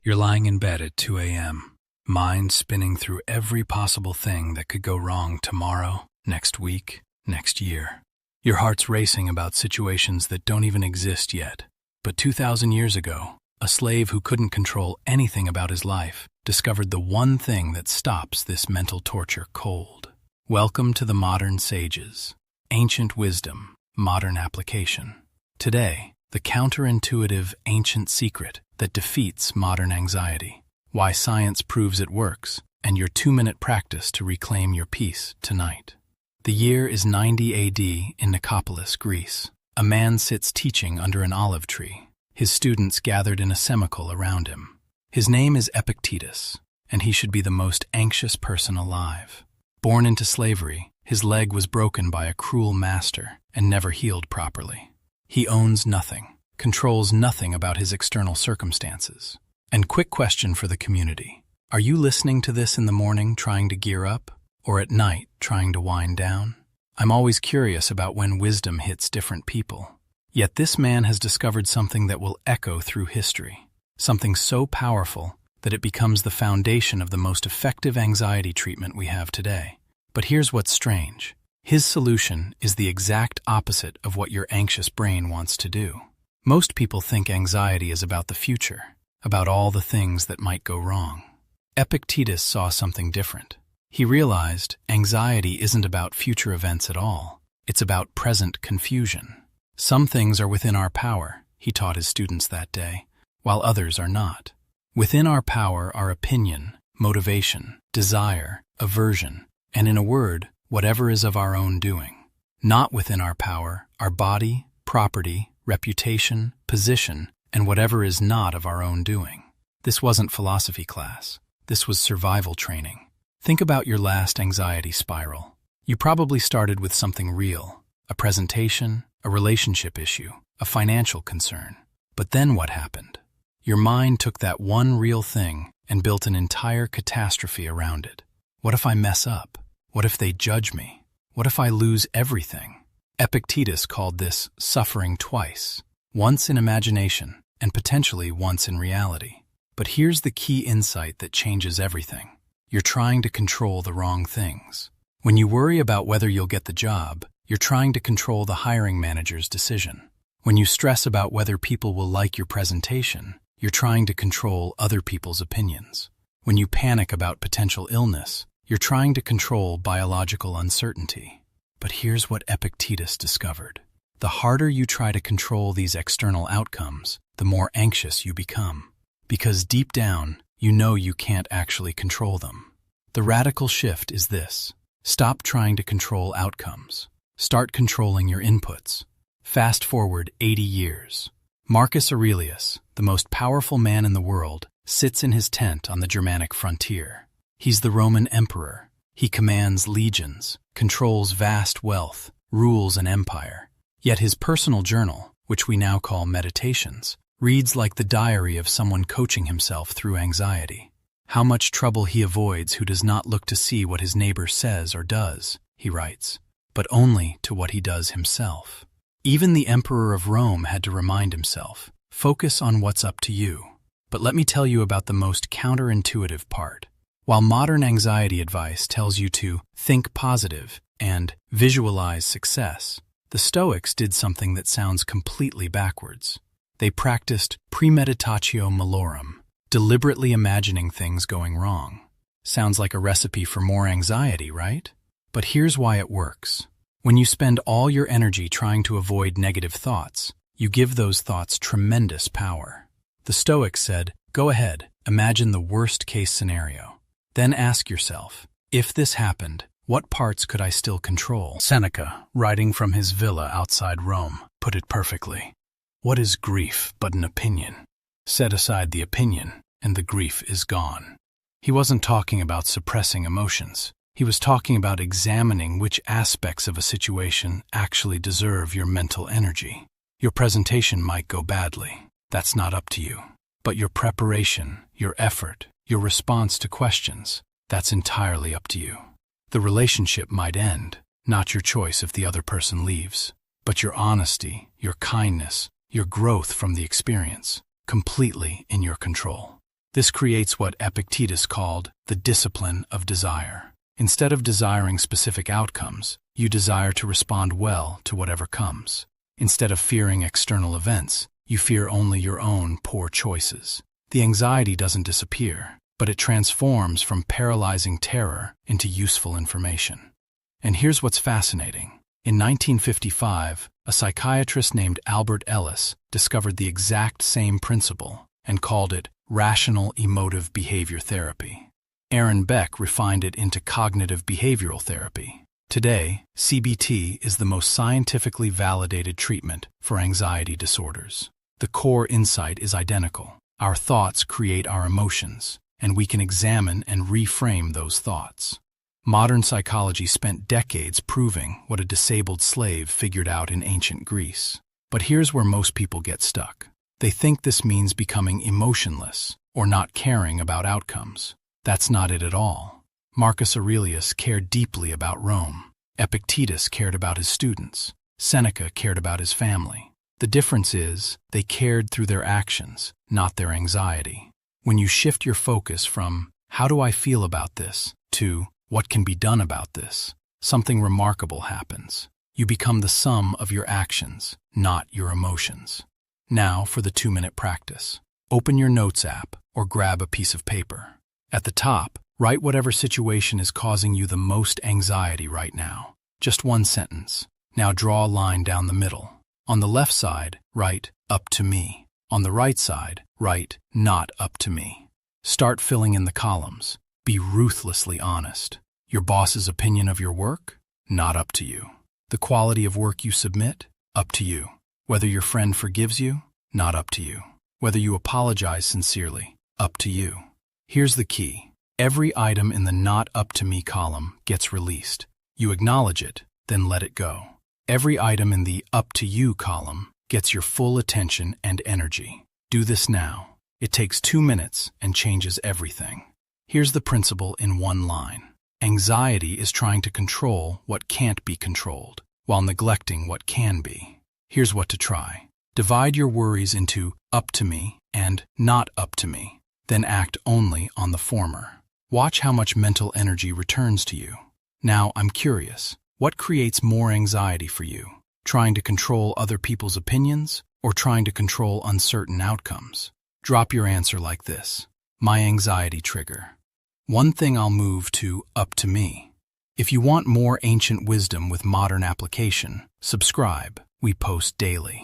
You're lying in bed at 2 a.m., mind spinning through every possible thing that could go wrong tomorrow, next week, next year. Your heart's racing about situations that don't even exist yet. But 2,000 years ago, a slave who couldn't control anything about his life discovered the one thing that stops this mental torture cold. Welcome to the modern sages. Ancient wisdom, modern application. Today, the counterintuitive ancient secret that defeats modern anxiety. Why science proves it works, and your 2-minute practice to reclaim your peace tonight. The year is 90 AD in Nicopolis, Greece. A man sits teaching under an olive tree, his students gathered in a semicircle around him. His name is Epictetus, and he should be the most anxious person alive. Born into slavery, his leg was broken by a cruel master and never healed properly. He owns nothing, controls nothing about his external circumstances. And quick question for the community. Are you listening to this in the morning trying to gear up, or at night trying to wind down? I'm always curious about when wisdom hits different people. Yet this man has discovered something that will echo through history, something so powerful that it becomes the foundation of the most effective anxiety treatment we have today. But here's what's strange. His solution is the exact opposite of what your anxious brain wants to do. Most people think anxiety is about the future, about all the things that might go wrong. Epictetus saw something different. He realized anxiety isn't about future events at all. It's about present confusion. Some things are within our power, he taught his students that day, while others are not. Within our power are opinion, motivation, desire, aversion, and in a word, whatever is of our own doing. Not within our power are body, property, reputation, position, and whatever is not of our own doing. This wasn't philosophy class. This was survival training. Think about your last anxiety spiral. You probably started with something real, a presentation, a relationship issue, a financial concern. But then what happened? Your mind took that one real thing and built an entire catastrophe around it. What if I mess up? What if they judge me? What if I lose everything? Epictetus called this suffering twice, once in imagination and potentially once in reality. But here's the key insight that changes everything. You're trying to control the wrong things. When you worry about whether you'll get the job, you're trying to control the hiring manager's decision. When you stress about whether people will like your presentation, you're trying to control other people's opinions. When you panic about potential illness, you're trying to control biological uncertainty. But here's what Epictetus discovered. The harder you try to control these external outcomes, the more anxious you become. Because deep down, you know you can't actually control them. The radical shift is this. Stop trying to control outcomes. Start controlling your inputs. Fast forward 80 years. Marcus Aurelius, the most powerful man in the world, sits in his tent on the Germanic frontier. He's the Roman emperor. He commands legions, controls vast wealth, rules an empire. Yet his personal journal, which we now call meditations, reads like the diary of someone coaching himself through anxiety. How much trouble he avoids who does not look to see what his neighbor says or does, he writes, but only to what he does himself. Even the emperor of Rome had to remind himself, focus on what's up to you. But let me tell you about the most counterintuitive part. While modern anxiety advice tells you to think positive and visualize success, the Stoics did something that sounds completely backwards. They practiced premeditatio malorum, deliberately imagining things going wrong. Sounds like a recipe for more anxiety, right? But here's why it works. When you spend all your energy trying to avoid negative thoughts, you give those thoughts tremendous power. The Stoics said, go ahead, imagine the worst-case scenario. Then ask yourself, if this happened, what parts could I still control? Seneca, writing from his villa outside Rome, put it perfectly. What is grief but an opinion? Set aside the opinion, and the grief is gone. He wasn't talking about suppressing emotions. He was talking about examining which aspects of a situation actually deserve your mental energy. Your presentation might go badly. That's not up to you. But your preparation, your effort, your response to questions, that's entirely up to you. The relationship might end, not your choice if the other person leaves, but your honesty, your kindness, your growth from the experience, completely in your control. This creates what Epictetus called the discipline of desire. Instead of desiring specific outcomes, you desire to respond well to whatever comes. Instead of fearing external events, you fear only your own poor choices. The anxiety doesn't disappear, but it transforms from paralyzing terror into useful information. And here's what's fascinating. In 1955, a psychiatrist named Albert Ellis discovered the exact same principle and called it rational emotive behavior therapy. Aaron Beck refined it into cognitive behavioral therapy. Today, CBT is the most scientifically validated treatment for anxiety disorders. The core insight is identical. Our thoughts create our emotions, and we can examine and reframe those thoughts. Modern psychology spent decades proving what a disabled slave figured out in ancient Greece. But here's where most people get stuck. They think this means becoming emotionless or not caring about outcomes. That's not it at all. Marcus Aurelius cared deeply about Rome. Epictetus cared about his students. Seneca cared about his family. The difference is, they cared through their actions, not their anxiety. When you shift your focus from, "How do I feel about this?" to, "What can be done about this?" something remarkable happens. You become the sum of your actions, not your emotions. Now for the 2-minute practice. Open your Notes app or grab a piece of paper. At the top, write whatever situation is causing you the most anxiety right now. Just one sentence. Now draw a line down the middle. On the left side, write, "Up to me." On the right side, write, "Not up to me." Start filling in the columns. Be ruthlessly honest. Your boss's opinion of your work? Not up to you. The quality of work you submit? Up to you. Whether your friend forgives you? Not up to you. Whether you apologize sincerely? Up to you. Here's the key. Every item in the "Not up to me" column gets released. You acknowledge it, then let it go. Every item in the "Up to you" column gets your full attention and energy. Do this now. It takes 2 minutes and changes everything. Here's the principle in one line. Anxiety is trying to control what can't be controlled, while neglecting what can be. Here's what to try. Divide your worries into "up to me" and "not up to me." Then act only on the former. Watch how much mental energy returns to you. Now, I'm curious. What creates more anxiety for you? Trying to control other people's opinions or trying to control uncertain outcomes? Drop your answer like this. My anxiety trigger. One thing I'll move to "up to me." If you want more ancient wisdom with modern application, subscribe. We post daily.